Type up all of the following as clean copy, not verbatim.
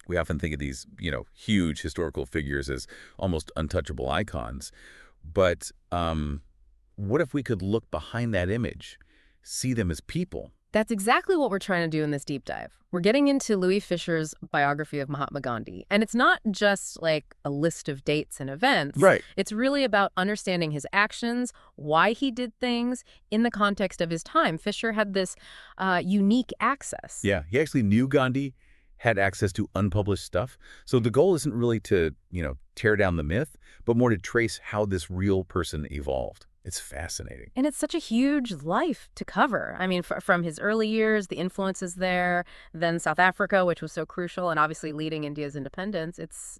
We often think of these, huge historical figures as almost untouchable icons. But what if we could look behind that image, see them as people? That's exactly what we're trying to do in this deep dive. We're getting into Louis Fischer's biography of Mahatma Gandhi. And it's not just like a list of dates and events. Right. It's really about understanding his actions, why he did things in the context of his time. Fischer had this unique access. Yeah, he actually knew Gandhi, had access to unpublished stuff. So the goal isn't really to, tear down the myth, but more to trace how this real person evolved. It's fascinating. And it's such a huge life to cover. I mean, from his early years, the influences there, then South Africa, which was so crucial, and obviously leading India's independence. It's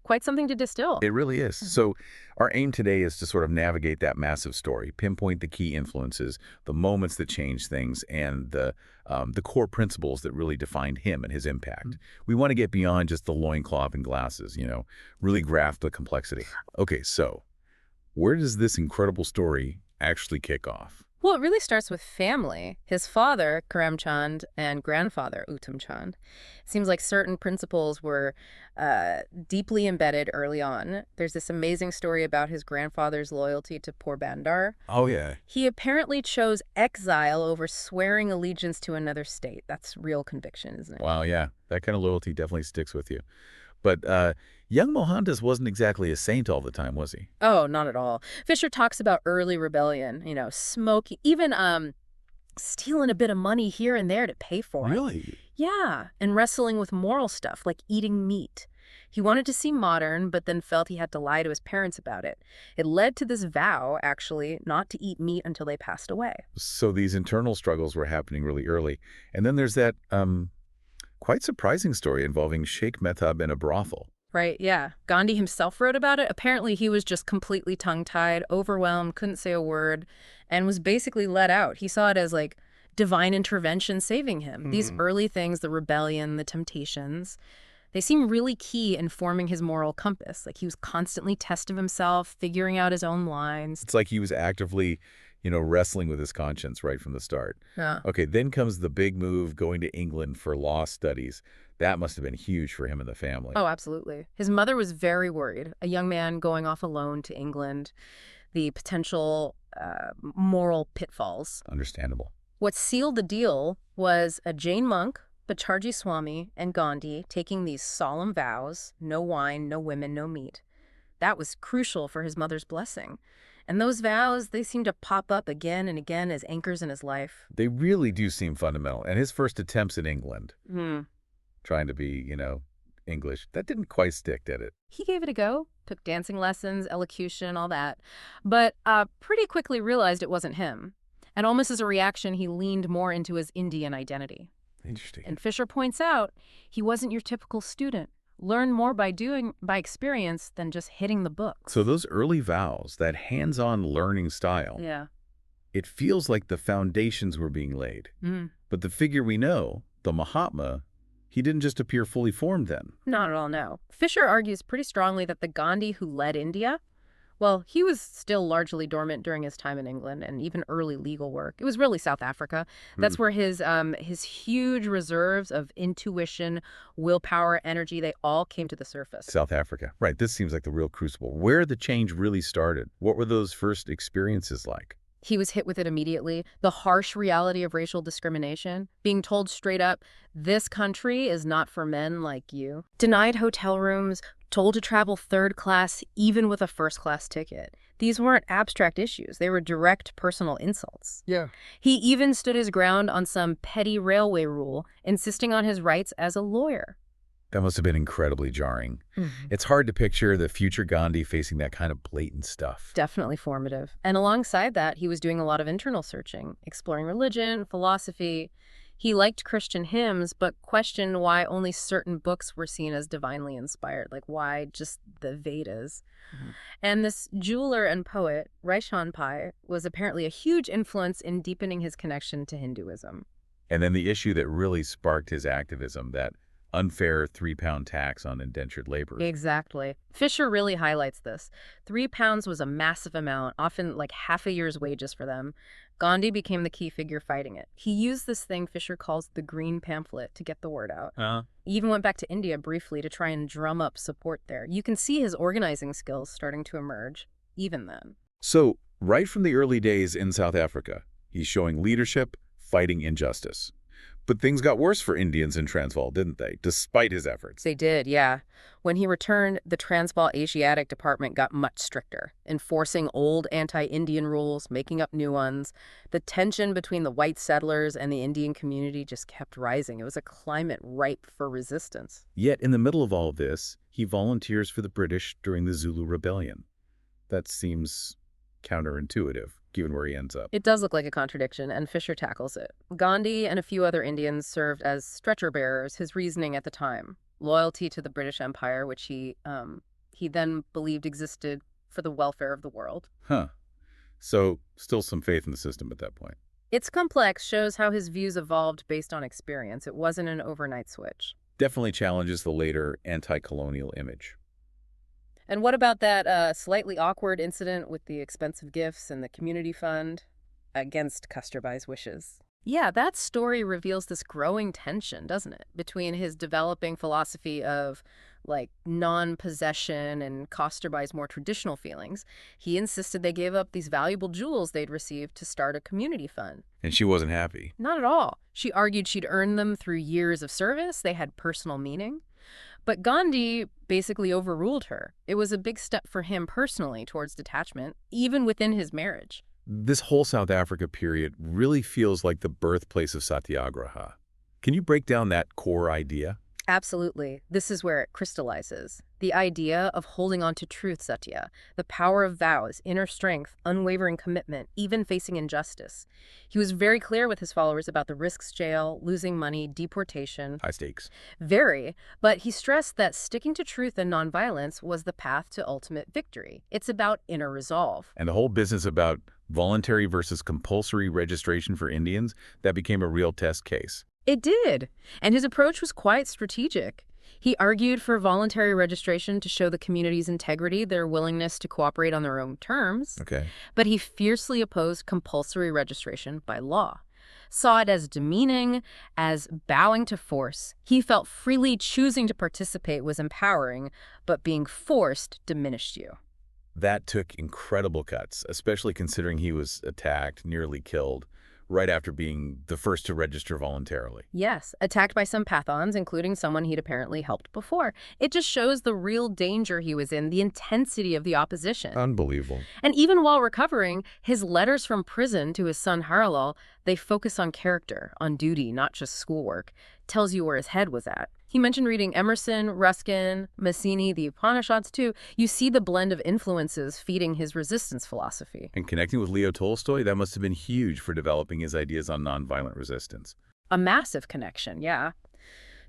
quite something to distill. It really is. So our aim today is to sort of navigate that massive story, pinpoint the key influences, the moments that changed things, and the core principles that really defined him and his impact. We want to get beyond just the loincloth and glasses, really grasp the complexity. Okay, so where does this incredible story actually kick off? Well, it really starts with family. His father, Karamchand, and grandfather, Uttam Chand. It seems like certain principles were deeply embedded early on. There's this amazing story about his grandfather's loyalty to Porbandar. Oh, yeah. He apparently chose exile over swearing allegiance to another state. That's real conviction, isn't it? Wow, yeah. That kind of loyalty definitely sticks with you. But young Mohandas wasn't exactly a saint all the time, was he? Oh, not at all. Fischer talks about early rebellion, smoking, even stealing a bit of money here and there to pay for it. Really? Yeah, and wrestling with moral stuff like eating meat. He wanted to seem modern, but then felt he had to lie to his parents about it. It led to this vow, actually, not to eat meat until they passed away. So these internal struggles were happening really early. And then there's that quite surprising story involving Sheikh Mehtab in a brothel. Right, yeah. Gandhi himself wrote about it. Apparently, he was just completely tongue-tied, overwhelmed, couldn't say a word, and was basically let out. He saw it as, like, divine intervention saving him. These early things, the rebellion, the temptations, they seem really key in forming his moral compass. Like, he was constantly testing himself, figuring out his own lines. It's like he was actively, wrestling with his conscience right from the start. Yeah. Okay, then comes the big move, going to England for law studies. That must have been huge for him and the family. Oh, absolutely. His mother was very worried. A young man going off alone to England, the potential moral pitfalls. Understandable. What sealed the deal was a Jain monk, Bacharji Swami, and Gandhi taking these solemn vows, no wine, no women, no meat. That was crucial for his mother's blessing. And those vows, they seem to pop up again and again as anchors in his life. They really do seem fundamental. And his first attempts in England, trying to be, English, that didn't quite stick, did it? He gave it a go, took dancing lessons, elocution, all that, but pretty quickly realized it wasn't him. And almost as a reaction, he leaned more into his Indian identity. Interesting. And Fischer points out he wasn't your typical student. Learn more by experience than just hitting the books. So those early vows, that hands-on learning style, Yeah. it feels like the foundations were being laid. But the figure we know, the Mahatma, he didn't just appear fully formed then. Not at all, no. Fischer argues pretty strongly that the Gandhi who led India, well, he was still largely dormant during his time in England and even early legal work. It was really South Africa. That's where his huge reserves of intuition, willpower, energy, they all came to the surface. South Africa. Right, this seems like the real crucible. Where the change really started. What were those first experiences like? He was hit with it immediately. The harsh reality of racial discrimination, being told straight up, this country is not for men like you. Denied hotel rooms, told to travel third class, even with a first-class ticket. These weren't abstract issues. They were direct personal insults. Yeah. He even stood his ground on some petty railway rule, insisting on his rights as a lawyer. That must have been incredibly jarring. It's hard to picture the future Gandhi facing that kind of blatant stuff. Definitely formative. And alongside that, he was doing a lot of internal searching, exploring religion, philosophy. He liked Christian hymns, but questioned why only certain books were seen as divinely inspired, like why just the Vedas. And this jeweler and poet, Raishan Pai, was apparently a huge influence in deepening his connection to Hinduism. And then the issue that really sparked his activism, that unfair 3-pound tax on indentured laborers. Exactly. Fischer really highlights this. £3 was a massive amount, often like half a year's wages for them. Gandhi became the key figure fighting it. He used this thing Fischer calls the green pamphlet to get the word out. He even went back to India briefly to try and drum up support there. You can see his organizing skills starting to emerge, even then. So, right from the early days in South Africa, he's showing leadership, fighting injustice. But things got worse for Indians in Transvaal, didn't they, despite his efforts? They did, yeah. When he returned, the Transvaal Asiatic Department got much stricter, enforcing old anti-Indian rules, making up new ones. The tension between the white settlers and the Indian community just kept rising. It was a climate ripe for resistance. Yet, in the middle of all of this, he volunteers for the British during the Zulu Rebellion. That seems counterintuitive, given where he ends up. It does look like a contradiction, and Fisher tackles it. Gandhi and a few other Indians served as stretcher bearers, his reasoning at the time. Loyalty to the British Empire, which he then believed existed for the welfare of the world. Huh. So, still some faith in the system at that point. It's complex, shows how his views evolved based on experience. It wasn't an overnight switch. Definitely challenges the later anti-colonial image. And what about that slightly awkward incident with the expensive gifts and the community fund against Custerbai's wishes? Yeah, that story reveals this growing tension, doesn't it? Between his developing philosophy of, like, non-possession and Custerbai's more traditional feelings. He insisted they gave up these valuable jewels they'd received to start a community fund. And she wasn't happy. Not at all. She argued she'd earned them through years of service. They had personal meaning. But Gandhi basically overruled her. It was a big step for him personally towards detachment, even within his marriage. This whole South Africa period really feels like the birthplace of Satyagraha. Can you break down that core idea? Absolutely. This is where it crystallizes. The idea of holding on to truth, Satya, the power of vows, inner strength, unwavering commitment, even facing injustice. He was very clear with his followers about the risks: jail, losing money, deportation. High stakes. Very, but he stressed that sticking to truth and nonviolence was the path to ultimate victory. It's about inner resolve. And the whole business about voluntary versus compulsory registration for Indians, that became a real test case. It did, and his approach was quite strategic. He argued for voluntary registration to show the community's integrity, their willingness to cooperate on their own terms. Okay. But he fiercely opposed compulsory registration by law, saw it as demeaning, as bowing to force. He felt freely choosing to participate was empowering, but being forced diminished you. That took incredible cuts, especially considering he was attacked, nearly killed, right after being the first to register voluntarily. Yes, attacked by some Pathons, including someone he'd apparently helped before. It just shows the real danger he was in, the intensity of the opposition. Unbelievable. And even while recovering, his letters from prison to his son Harilal, they focus on character, on duty, not just schoolwork. Tells you where his head was at. He mentioned reading Emerson, Ruskin, Mazzini, the Upanishads too. You see the blend of influences feeding his resistance philosophy. And connecting with Leo Tolstoy, that must have been huge for developing his ideas on nonviolent resistance. A massive connection, yeah.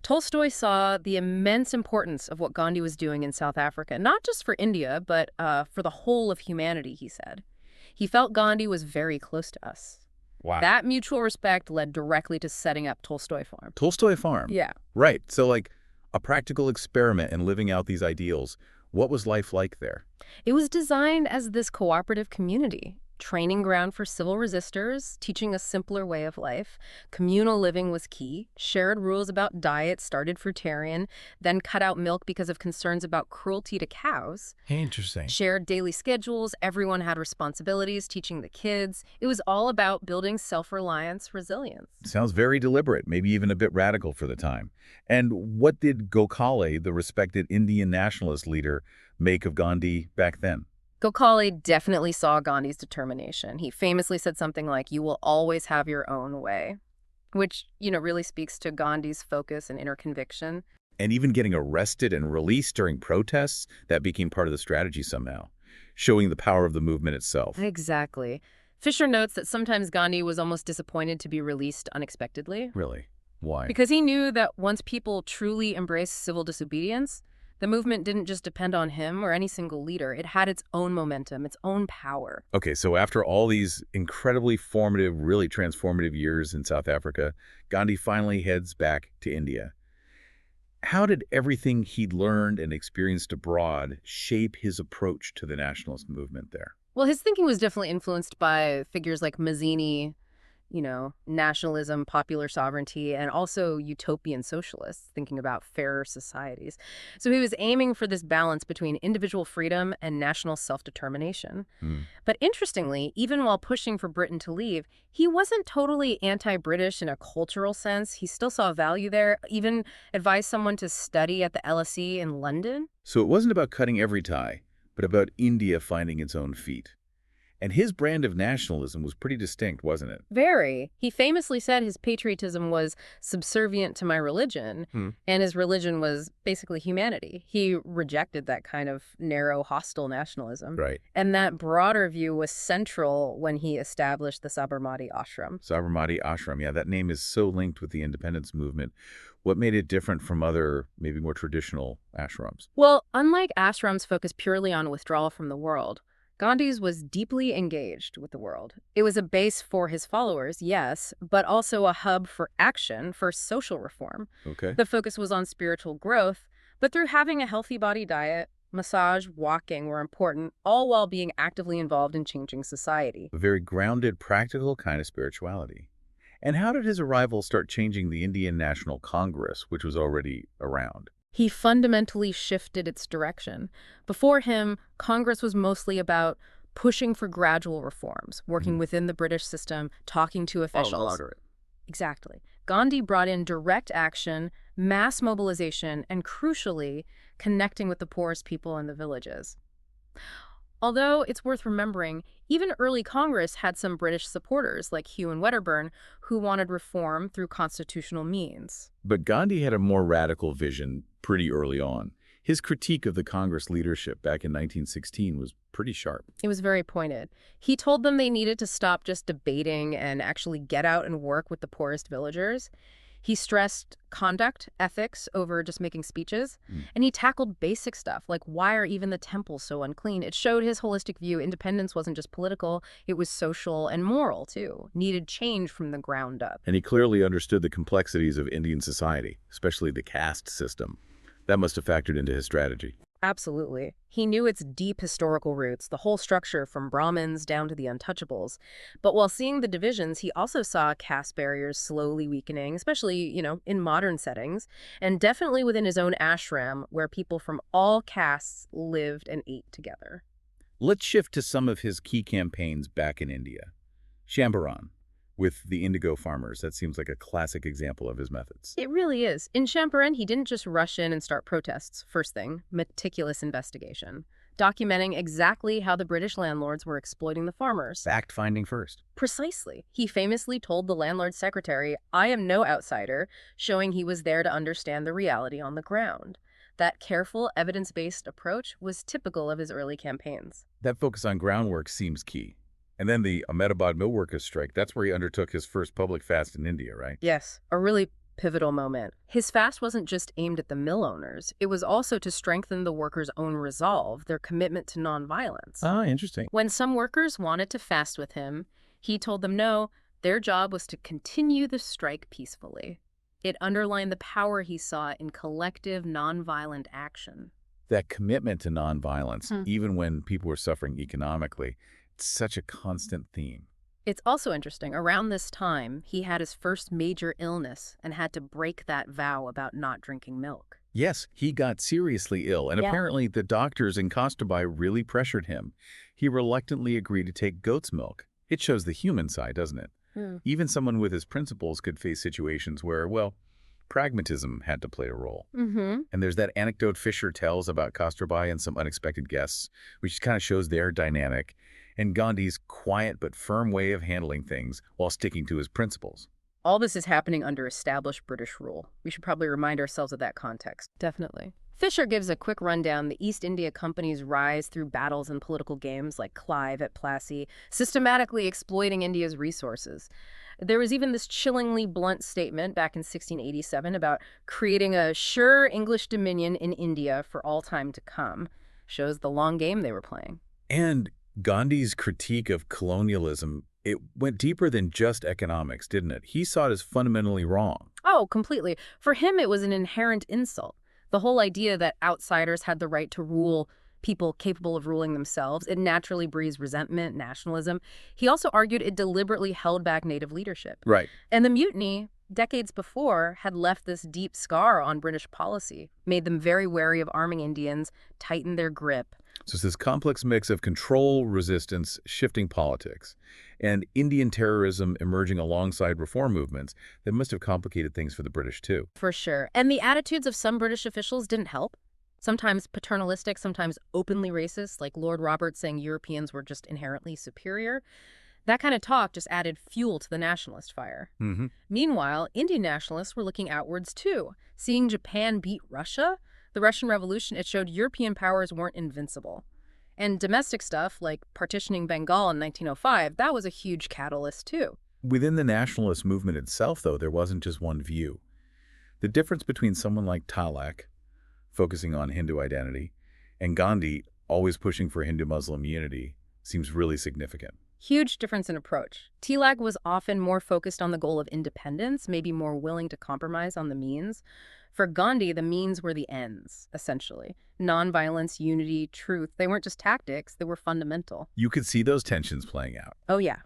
Tolstoy saw the immense importance of what Gandhi was doing in South Africa, not just for India, but for the whole of humanity, he said. He felt Gandhi was very close to us. Wow. That mutual respect led directly to setting up Tolstoy Farm. Tolstoy Farm? Yeah. Right. So like a practical experiment in living out these ideals. What was life like there? It was designed as this cooperative community. Training ground for civil resistors, teaching a simpler way of life. Communal living was key. Shared rules about diet, started fruitarian, then cut out milk because of concerns about cruelty to cows. Interesting. Shared daily schedules, everyone had responsibilities, teaching the kids. It was all about building self-reliance, resilience. Sounds very deliberate, maybe even a bit radical for the time. And what did Gokhale, the respected Indian nationalist leader, make of Gandhi back then? Gokhale definitely saw Gandhi's determination. He famously said something like, "You will always have your own way," which, really speaks to Gandhi's focus and inner conviction. And even getting arrested and released during protests, that became part of the strategy somehow, showing the power of the movement itself. Exactly. Fisher notes that sometimes Gandhi was almost disappointed to be released unexpectedly. Really? Why? Because he knew that once people truly embraced civil disobedience, the movement didn't just depend on him or any single leader. It had its own momentum, its own power. Okay, so after all these incredibly formative, really transformative years in South Africa, Gandhi finally heads back to India. How did everything he'd learned and experienced abroad shape his approach to the nationalist movement there? Well, his thinking was definitely influenced by figures like Mazzini, nationalism, popular sovereignty, and also utopian socialists thinking about fairer societies. So he was aiming for this balance between individual freedom and national self-determination. Hmm. But interestingly, even while pushing for Britain to leave, he wasn't totally anti-British in a cultural sense. He still saw value there, even advised someone to study at the LSE in London. So it wasn't about cutting every tie, but about India finding its own feet. And his brand of nationalism was pretty distinct, wasn't it? Very. He famously said his patriotism was subservient to my religion, Hmm. and his religion was basically humanity. He rejected that kind of narrow, hostile nationalism. Right. And that broader view was central when he established the Sabarmati ashram. Sabarmati Ashram. Yeah, that name is so linked with the independence movement. What made it different from other, maybe more traditional ashrams? Well, unlike ashrams focused purely on withdrawal from the world, Gandhi's was deeply engaged with the world. It was a base for his followers, yes, but also a hub for action, for social reform. Okay. The focus was on spiritual growth, but through having a healthy body diet, massage, walking were important, all while being actively involved in changing society. A very grounded, practical kind of spirituality. And how did his arrival start changing the Indian National Congress, which was already around? He fundamentally shifted its direction. Before him, Congress was mostly about pushing for gradual reforms, working within the British system, talking to officials. Moderate. Exactly. Gandhi brought in direct action, mass mobilization, and crucially, connecting with the poorest people in the villages. Although it's worth remembering, even early Congress had some British supporters like Hugh and Wedderburn who wanted reform through constitutional means. But Gandhi had a more radical vision pretty early on. His critique of the Congress leadership back in 1916 was pretty sharp. It was very pointed. He told them they needed to stop just debating and actually get out and work with the poorest villagers. He stressed conduct, ethics over just making speeches, and he tackled basic stuff like why are even the temples so unclean? It showed his holistic view. Independence wasn't just political, it was social and moral too. Needed change from the ground up. And he clearly understood the complexities of Indian society, especially the caste system. That must have factored into his strategy. Absolutely. He knew its deep historical roots, the whole structure from Brahmins down to the untouchables. But while seeing the divisions, he also saw caste barriers slowly weakening, especially, in modern settings, and definitely within his own ashram, where people from all castes lived and ate together. Let's shift to some of his key campaigns back in India. Champaran, with the indigo farmers. That seems like a classic example of his methods. It really is. In Champaran, he didn't just rush in and start protests. First thing, meticulous investigation, documenting exactly how the British landlords were exploiting the farmers. Fact-finding first. Precisely. He famously told the landlord's secretary, "I am no outsider," showing he was there to understand the reality on the ground. That careful, evidence-based approach was typical of his early campaigns. That focus on groundwork seems key. And then the Ahmedabad mill workers strike, that's where he undertook his first public fast in India, right? Yes, a really pivotal moment. His fast wasn't just aimed at the mill owners. It was also to strengthen the workers' own resolve, their commitment to nonviolence. Ah, interesting. When some workers wanted to fast with him, he told them no, their job was to continue the strike peacefully. It underlined the power he saw in collective nonviolent action. That commitment to nonviolence, even when people were suffering economically, it's such a constant theme. It's also interesting, around this time, he had his first major illness and had to break that vow about not drinking milk. Yes, he got seriously ill, and apparently the doctors in Kasturbai really pressured him. He reluctantly agreed to take goat's milk. It shows the human side, doesn't it? Even someone with his principles could face situations where, well, pragmatism had to play a role. And there's that anecdote Fischer tells about Kasturbai and some unexpected guests, which kind of shows their dynamic and Gandhi's quiet but firm way of handling things while sticking to his principles. All this is happening under established British rule. We should probably remind ourselves of that context. Definitely. Fischer gives a quick rundown the East India Company's rise through battles and political games like Clive at Plassey, systematically exploiting India's resources. There was even this chillingly blunt statement back in 1687 about creating a sure English dominion in India for all time to come. Shows the long game they were playing. And Gandhi's critique of colonialism, it went deeper than just economics, didn't it? He saw it as fundamentally wrong. Oh, completely. For him, it was an inherent insult. The whole idea that outsiders had the right to rule people capable of ruling themselves. It naturally breeds resentment, nationalism. He also argued it deliberately held back Native leadership. Right. And the mutiny, decades before, had left this deep scar on British policy, made them very wary of arming Indians, tightened their grip. So it's this complex mix of control, resistance, shifting politics, and Indian terrorism emerging alongside reform movements that must have complicated things for the British, too. For sure. And the attitudes of some British officials didn't help. Sometimes paternalistic, sometimes openly racist, like Lord Roberts saying Europeans were just inherently superior. That kind of talk just added fuel to the nationalist fire. Mm-hmm. Meanwhile, Indian nationalists were looking outwards too. Seeing Japan beat Russia, the Russian Revolution, it showed European powers weren't invincible. And domestic stuff, like partitioning Bengal in 1905, that was a huge catalyst too. Within the nationalist movement itself, though, there wasn't just one view. The difference between someone like Tilak, focusing on Hindu identity, and Gandhi, always pushing for Hindu-Muslim unity, seems really significant. Huge difference in approach. Tilak was often more focused on the goal of independence, maybe more willing to compromise on the means. For Gandhi, the means were the ends, essentially. Nonviolence, unity, truth, they weren't just tactics, they were fundamental. You could see those tensions playing out. Oh yeah.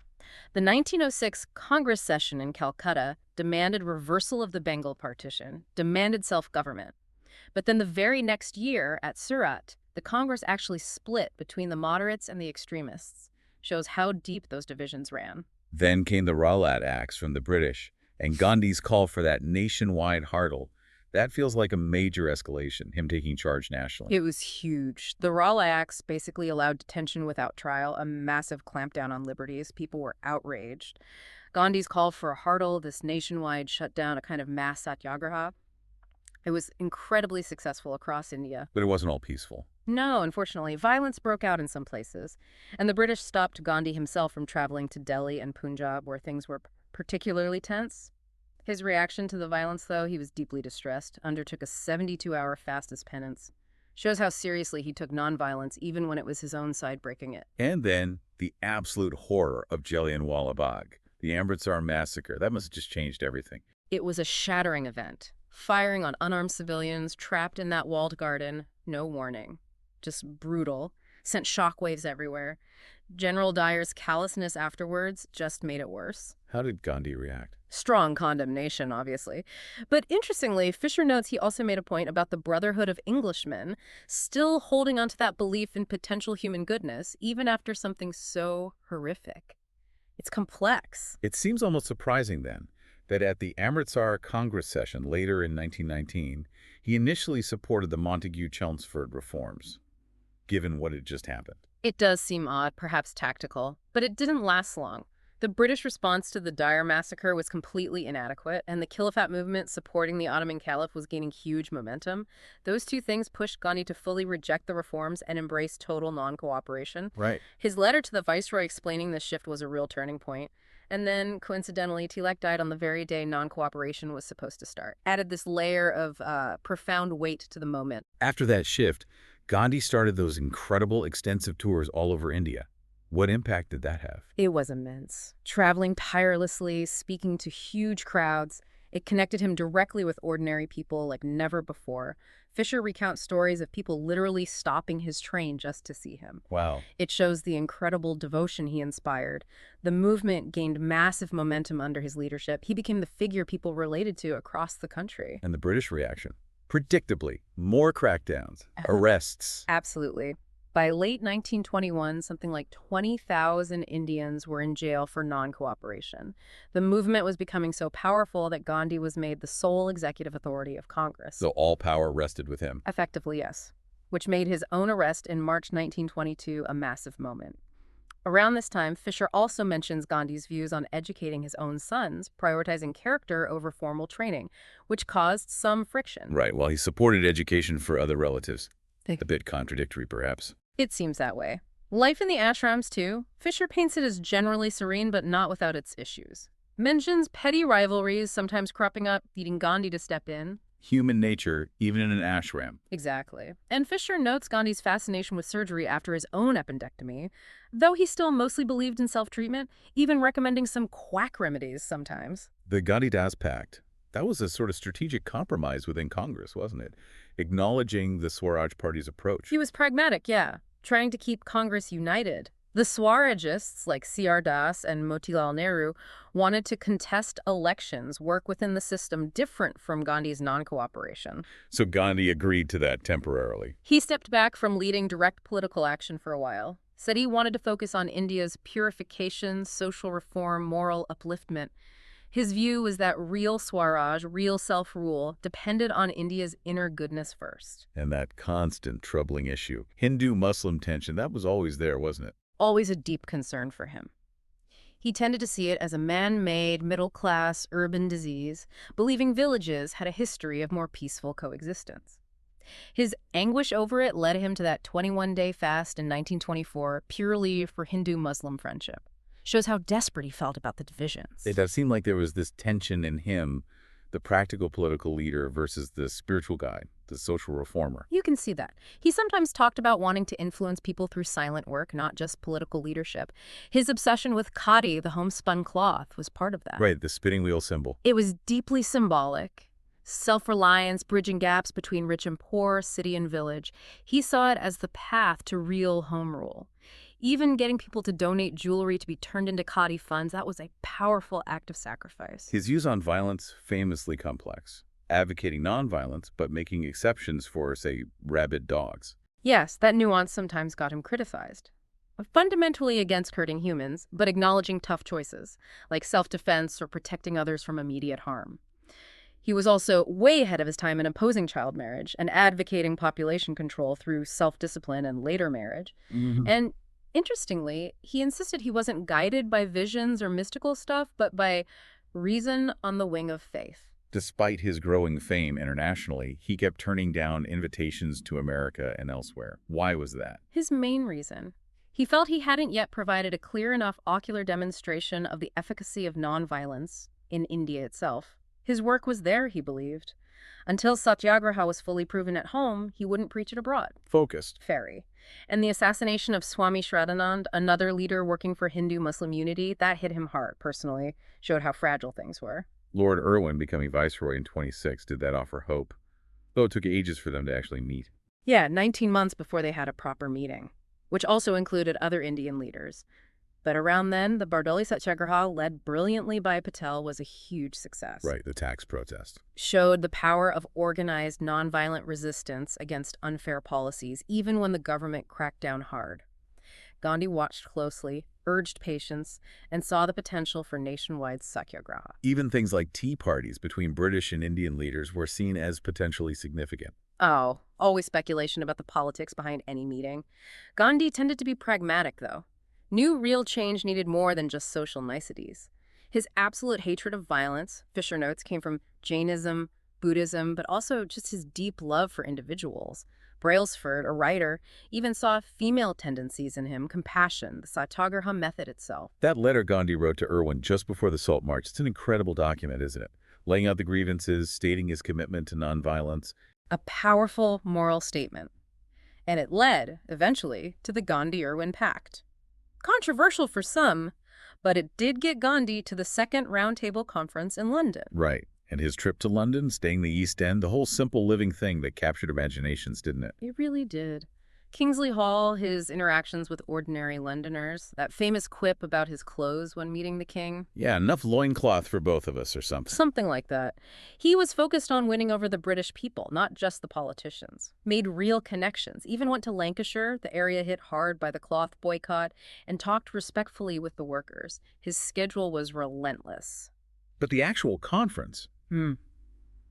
The 1906 Congress session in Calcutta demanded reversal of the Bengal partition, demanded self-government. But then the very next year at Surat, the Congress actually split between the moderates and the extremists. Shows how deep those divisions ran. Then came the Rowlatt Acts from the British, and Gandhi's call for that nationwide hurdle. That feels like a major escalation, him taking charge nationally. It was huge. The Rowlatt Acts basically allowed detention without trial, a massive clampdown on liberties. People were outraged. Gandhi's call for a hurdle, this nationwide shutdown, a kind of mass Satyagraha, it was incredibly successful across India. But it wasn't all peaceful. No, unfortunately, violence broke out in some places, and the British stopped Gandhi himself from traveling to Delhi and Punjab, where things were particularly tense. His reaction to the violence, though, he was deeply distressed, undertook a 72-hour fast as penance. Shows how seriously he took nonviolence, even when it was his own side breaking it. And then the absolute horror of Jallianwala Bagh, the Amritsar massacre. That must have just changed everything. It was a shattering event. Firing on unarmed civilians, trapped in that walled garden, no warning. Just brutal, sent shockwaves everywhere. General Dyer's callousness afterwards just made it worse. How did Gandhi react? Strong condemnation, obviously. But interestingly, Fischer notes he also made a point about the brotherhood of Englishmen still holding onto that belief in potential human goodness, even after something so horrific. It's complex. It seems almost surprising, then, that at the Amritsar Congress session later in 1919, he initially supported the Montagu-Chelmsford reforms, given what had just happened. It does seem odd, perhaps tactical, but it didn't last long. The British response to the Dyer massacre was completely inadequate, and the Khilafat movement supporting the Ottoman Caliph was gaining huge momentum. Those two things pushed Gandhi to fully reject the reforms and embrace total non-cooperation. Right. His letter to the viceroy explaining this shift was a real turning point. And then, coincidentally, Tilak died on the very day non-cooperation was supposed to start. Added this layer of profound weight to the moment. After that shift, Gandhi started those incredible extensive tours all over India. What impact did that have? It was immense. Traveling tirelessly, speaking to huge crowds, it connected him directly with ordinary people like never before. Fischer recounts stories of people literally stopping his train just to see him. Wow. It shows the incredible devotion he inspired. The movement gained massive momentum under his leadership. He became the figure people related to across the country. And the British reaction? Predictably, more crackdowns, arrests. Absolutely. By late 1921, something like 20,000 Indians were in jail for non-cooperation. The movement was becoming so powerful that Gandhi was made the sole executive authority of Congress. So all power rested with him. Effectively, yes. Which made his own arrest in March 1922 a massive moment. Around this time, Fischer also mentions Gandhi's views on educating his own sons, prioritizing character over formal training, which caused some friction. Right, while he supported education for other relatives. A bit contradictory, perhaps. It seems that way. Life in the ashrams, too. Fischer paints it as generally serene, but not without its issues. Mentions petty rivalries sometimes cropping up, needing Gandhi to step in. Human nature, even in an ashram. Exactly. And Fischer notes Gandhi's fascination with surgery after his own appendectomy, though he still mostly believed in self-treatment, even recommending some quack remedies sometimes. The Gandhi Das Pact, that was a sort of strategic compromise within Congress, wasn't it? acknowledging the Swaraj Party's approach. He was pragmatic, yeah, trying to keep Congress united. The Swarajists, like C.R. Das and Motilal Nehru, wanted to contest elections, work within the system different from Gandhi's non-cooperation. So Gandhi agreed to that temporarily. He stepped back from leading direct political action for a while, said he wanted to focus on India's purification, social reform, moral upliftment. His view was that real Swaraj, real self-rule, depended on India's inner goodness first. And that constant troubling issue, Hindu-Muslim tension, that was always there, wasn't it? Always a deep concern for him. He tended to see it as a man-made, middle-class, urban disease, believing villages had a history of more peaceful coexistence. His anguish over it led him to that 21-day fast in 1924, purely for Hindu-Muslim friendship. Shows how desperate he felt about the divisions. It does seem like there was this tension in him, the practical political leader versus the spiritual guy, the social reformer. You can see that. He sometimes talked about wanting to influence people through silent work, not just political leadership. His obsession with khadi, the homespun cloth, was part of that. Right, the spinning wheel symbol. It was deeply symbolic. Self-reliance, bridging gaps between rich and poor, city and village. He saw it as the path to real home rule. Even getting people to donate jewelry to be turned into khadi funds, that was a powerful act of sacrifice. His views on violence, famously complex. Advocating nonviolence, but making exceptions for, say, rabid dogs. Yes, that nuance sometimes got him criticized. Fundamentally against hurting humans, but acknowledging tough choices, like self-defense or protecting others from immediate harm. He was also way ahead of his time in opposing child marriage and advocating population control through self-discipline and later marriage. And interestingly, he insisted he wasn't guided by visions or mystical stuff, but by reason on the wing of faith. Despite his growing fame internationally, he kept turning down invitations to America and elsewhere. Why was that? His main reason. He felt he hadn't yet provided a clear enough ocular demonstration of the efficacy of nonviolence in India itself. His work was there, he believed. Until Satyagraha was fully proven at home, he wouldn't preach it abroad. Focused. Very. And the assassination of Swami Shraddhanand, another leader working for Hindu-Muslim unity, that hit him hard, personally, showed how fragile things were. Lord Irwin becoming viceroy in 26 did that offer hope, though it took ages for them to actually meet. Yeah, 19 months before they had a proper meeting, which also included other Indian leaders. But around then, the Bardoli Satyagraha, led brilliantly by Patel, was a huge success. Right, the tax protest. Showed the power of organized, nonviolent resistance against unfair policies, even when the government cracked down hard. Gandhi watched closely, urged patience, and saw the potential for nationwide Satyagraha. Even things like tea parties between British and Indian leaders were seen as potentially significant. Oh, always speculation about the politics behind any meeting. Gandhi tended to be pragmatic, though. Knew real change needed more than just social niceties. His absolute hatred of violence, Fischer notes, came from Jainism, Buddhism, but also just his deep love for individuals. Brailsford, a writer, even saw female tendencies in him, compassion, the Satyagraha method itself. That letter Gandhi wrote to Irwin just before the Salt March, it's an incredible document, isn't it? Laying out the grievances, stating his commitment to nonviolence. A powerful moral statement. And it led, eventually, to the Gandhi-Irwin Pact. Controversial for some, but it did get Gandhi to the Second Roundtable Conference in London. Right. And his trip to London, staying the East End, the whole simple living thing that captured imaginations, didn't it? It really did. Kingsley Hall, his interactions with ordinary Londoners, that famous quip about his clothes when meeting the king. Yeah, enough loincloth for both of us or something. Something like that. He was focused on winning over the British people, not just the politicians. Made real connections, even went to Lancashire, the area hit hard by the cloth boycott, and talked respectfully with the workers. His schedule was relentless. But the actual conference,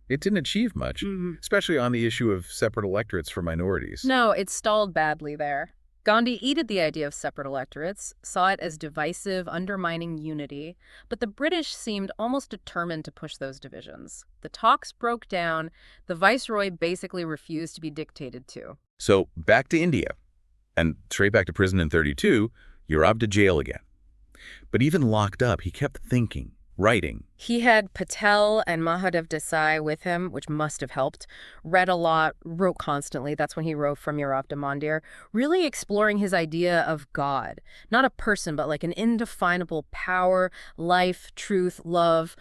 it didn't achieve much, especially on the issue of separate electorates for minorities. No, it stalled badly there. Gandhi hated the idea of separate electorates, saw it as divisive, undermining unity, but the British seemed almost determined to push those divisions. The talks broke down. The viceroy basically refused to be dictated to. So back to India, and straight back to prison in 32, you're up to jail again. But even locked up, he kept thinking, writing. He had Patel and Mahadev Desai with him, which must have helped. Read a lot, wrote constantly. That's when he wrote From Europe to Mandir, really exploring his idea of God. Not a person, but like an indefinable power, life, truth, love.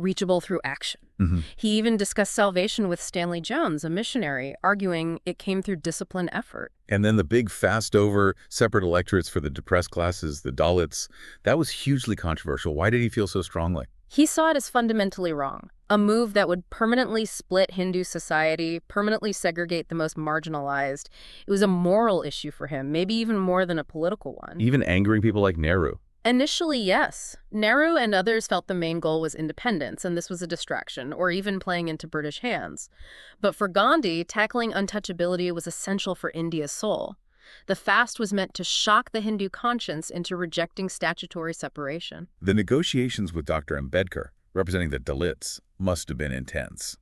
reachable through action. Hmm. He even discussed salvation with Stanley Jones, a missionary, arguing it came through disciplined effort. And then the big fast over separate electorates for the depressed classes, the Dalits, that was hugely controversial. Why did he feel so strongly? He saw it as fundamentally wrong, a move that would permanently split Hindu society, permanently segregate the most marginalized. It was a moral issue for him, maybe even more than a political one. Even angering people like Nehru. Initially, yes. Nehru and others felt the main goal was independence, and this was a distraction, or even playing into British hands. But for Gandhi, tackling untouchability was essential for India's soul. The fast was meant to shock the Hindu conscience into rejecting statutory separation. The negotiations with Dr. Ambedkar, representing the Dalits, must have been intense,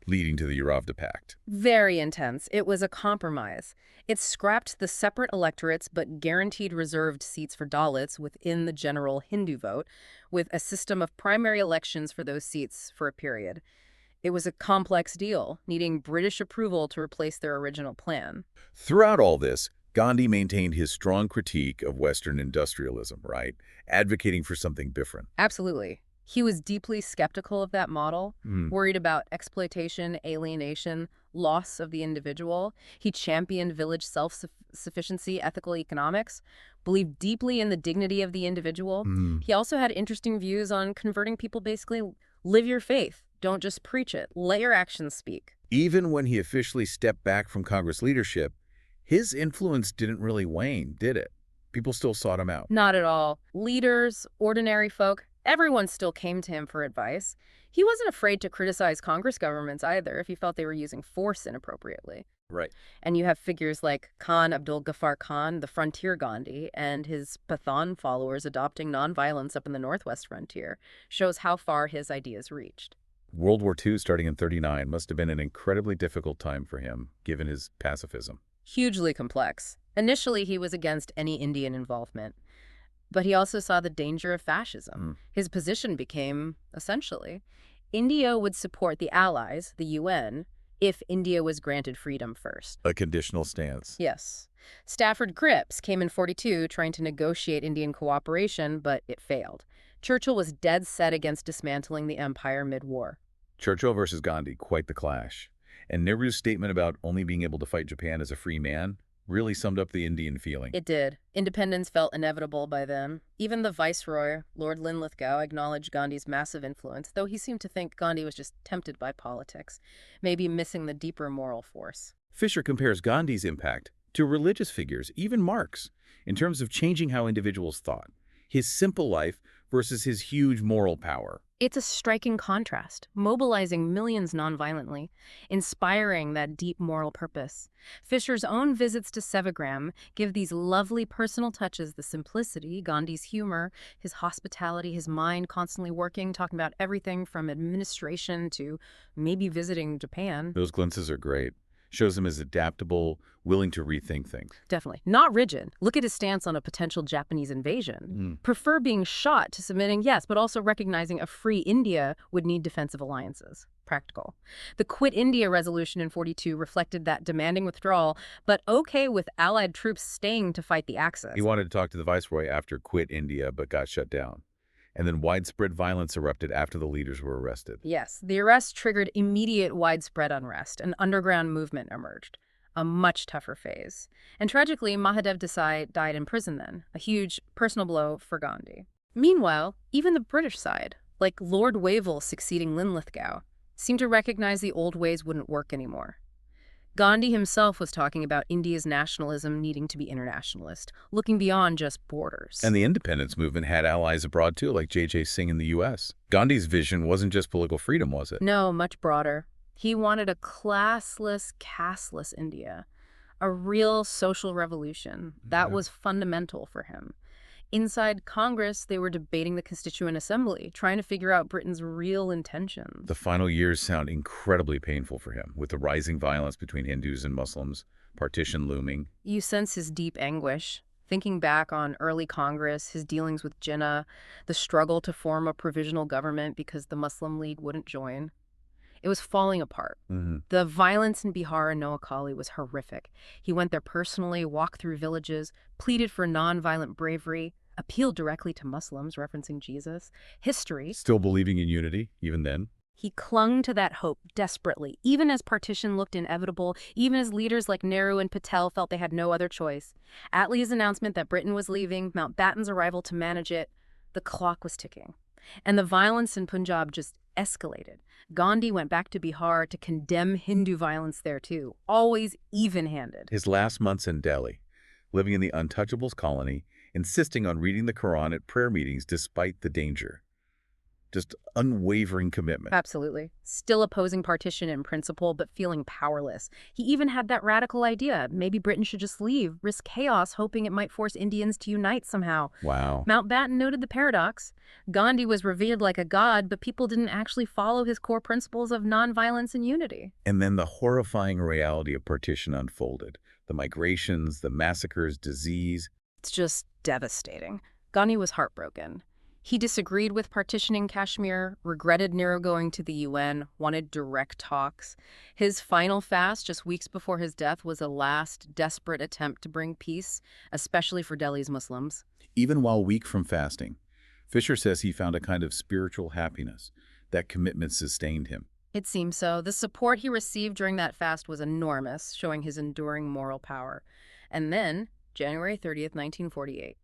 leading to the Uravda Pact. Very intense. It was a compromise. It scrapped the separate electorates but guaranteed reserved seats for Dalits within the general Hindu vote, with a system of primary elections for those seats for a period. It was a complex deal, needing British approval to replace their original plan. Throughout all this, Gandhi maintained his strong critique of Western industrialism, right? Advocating for something different. Absolutely. He was deeply skeptical of that model, worried about exploitation, alienation, loss of the individual. He championed village self-sufficiency, ethical economics, believed deeply in the dignity of the individual. He also had interesting views on converting people, basically, live your faith. Don't just preach it. Let your actions speak. Even when he officially stepped back from Congress leadership, his influence didn't really wane, did it? People still sought him out. Not at all. Leaders, ordinary folk, everyone still came to him for advice. He wasn't afraid to criticize Congress governments either if he felt they were using force inappropriately. Right. And you have figures like Khan Abdul Ghaffar Khan, the frontier Gandhi, and his Pathan followers adopting nonviolence up in the northwest frontier. Shows how far his ideas reached. World War II, starting in '39, must have been an incredibly difficult time for him, given his pacifism. Hugely complex. Initially, he was against any Indian involvement. But he also saw the danger of fascism. His position became, essentially, India would support the Allies, the UN, if India was granted freedom first. A conditional stance. Yes. Stafford Cripps came in '42 trying to negotiate Indian cooperation, but it failed. Churchill was dead set against dismantling the empire mid-war. Churchill versus Gandhi, quite the clash. And Nehru's statement about only being able to fight Japan as a free man really summed up the Indian feeling. It did. Independence felt inevitable by then. Even the viceroy, Lord Linlithgow, acknowledged Gandhi's massive influence, though he seemed to think Gandhi was just tempted by politics, maybe missing the deeper moral force. Fischer compares Gandhi's impact to religious figures, even Marx, in terms of changing how individuals thought. His simple life versus his huge moral power. It's a striking contrast, mobilizing millions nonviolently, inspiring that deep moral purpose. Fischer's own visits to Sevagram give these lovely personal touches, the simplicity, Gandhi's humor, his hospitality, his mind constantly working, talking about everything from administration to maybe visiting Japan. Those glimpses are great. Shows him as adaptable, willing to rethink things. Definitely. Not rigid. Look at his stance on a potential Japanese invasion. Prefer being shot to submitting, yes, but also recognizing a free India would need defensive alliances. Practical. The Quit India resolution in '42 reflected that, demanding withdrawal, but okay with Allied troops staying to fight the Axis. He wanted to talk to the viceroy after Quit India, but got shut down. And then widespread violence erupted after the leaders were arrested. Yes, the arrest triggered immediate widespread unrest. An underground movement emerged, a much tougher phase. And tragically, Mahadev Desai died in prison then, a huge personal blow for Gandhi. Meanwhile, even the British side, like Lord Wavell succeeding Linlithgow, seemed to recognize the old ways wouldn't work anymore. Gandhi himself was talking about India's nationalism needing to be internationalist, looking beyond just borders. And the independence movement had allies abroad too, like J.J. Singh in the U.S. Gandhi's vision wasn't just political freedom, was it? No, much broader. He wanted a classless, casteless India, a real social revolution. That was fundamental for him. Inside Congress, they were debating the Constituent Assembly, trying to figure out Britain's real intentions. The final years sound incredibly painful for him, with the rising violence between Hindus and Muslims, partition looming. You sense his deep anguish. Thinking back on early Congress, his dealings with Jinnah, the struggle to form a provisional government because the Muslim League wouldn't join. It was falling apart. The violence in Bihar and Noakhali was horrific. He went there personally, walked through villages, pleaded for nonviolent bravery, appealed directly to Muslims, referencing Jesus, history. Still believing in unity, even then? He clung to that hope desperately, even as partition looked inevitable, even as leaders like Nehru and Patel felt they had no other choice. Attlee's announcement that Britain was leaving, Mountbatten's arrival to manage it, the clock was ticking. And the violence in Punjab just escalated. Gandhi went back to Bihar to condemn Hindu violence there too, always even-handed. His last months in Delhi, living in the Untouchables colony, insisting on reading the Quran at prayer meetings despite the danger. Just unwavering commitment. Absolutely. Still opposing partition in principle, but feeling powerless. He even had that radical idea. Maybe Britain should just leave, risk chaos, hoping it might force Indians to unite somehow. Wow. Mountbatten noted the paradox. Gandhi was revered like a god, but people didn't actually follow his core principles of nonviolence and unity. And then the horrifying reality of partition unfolded. The migrations, the massacres, disease. It's just devastating. Gandhi was heartbroken. He disagreed with partitioning Kashmir, regretted Nehru going to the UN, wanted direct talks. His final fast, just weeks before his death, was a last, desperate attempt to bring peace, especially for Delhi's Muslims. Even while weak from fasting, Fischer says he found a kind of spiritual happiness. That commitment sustained him. It seems so. The support he received during that fast was enormous, showing his enduring moral power. And then, January 30th, 1948,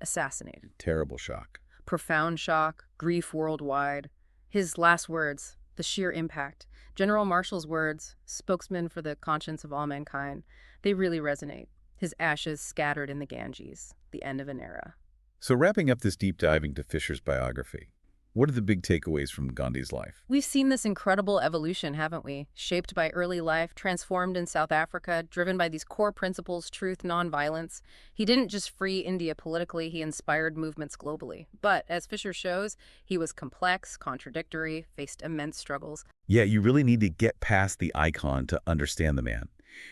assassinated. Terrible shock. Profound shock, grief worldwide. His last words, the sheer impact. General Marshall's words, spokesman for the conscience of all mankind, they really resonate. His ashes scattered in the Ganges, the end of an era. So wrapping up this deep dive into Fischer's biography, what are the big takeaways from Gandhi's life? We've seen this incredible evolution, haven't we? Shaped by early life, transformed in South Africa, driven by these core principles, truth, nonviolence. He didn't just free India politically, he inspired movements globally. But, as Fischer shows, he was complex, contradictory, faced immense struggles. Yeah, you really need to get past the icon to understand the man.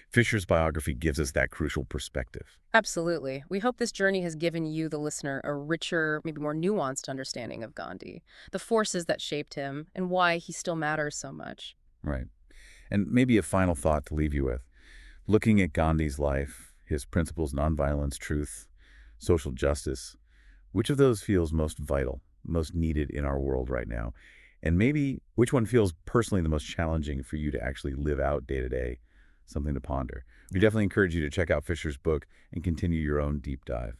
Fischer's biography gives us that crucial perspective. Absolutely. We hope this journey has given you, the listener, a richer, maybe more nuanced understanding of Gandhi, the forces that shaped him, and why he still matters so much. Right. And maybe a final thought to leave you with. Looking at Gandhi's life, his principles, nonviolence, truth, social justice, which of those feels most vital, most needed in our world right now? And maybe which one feels personally the most challenging for you to actually live out day to day? Something to ponder. We definitely encourage you to check out Fischer's book and continue your own deep dive.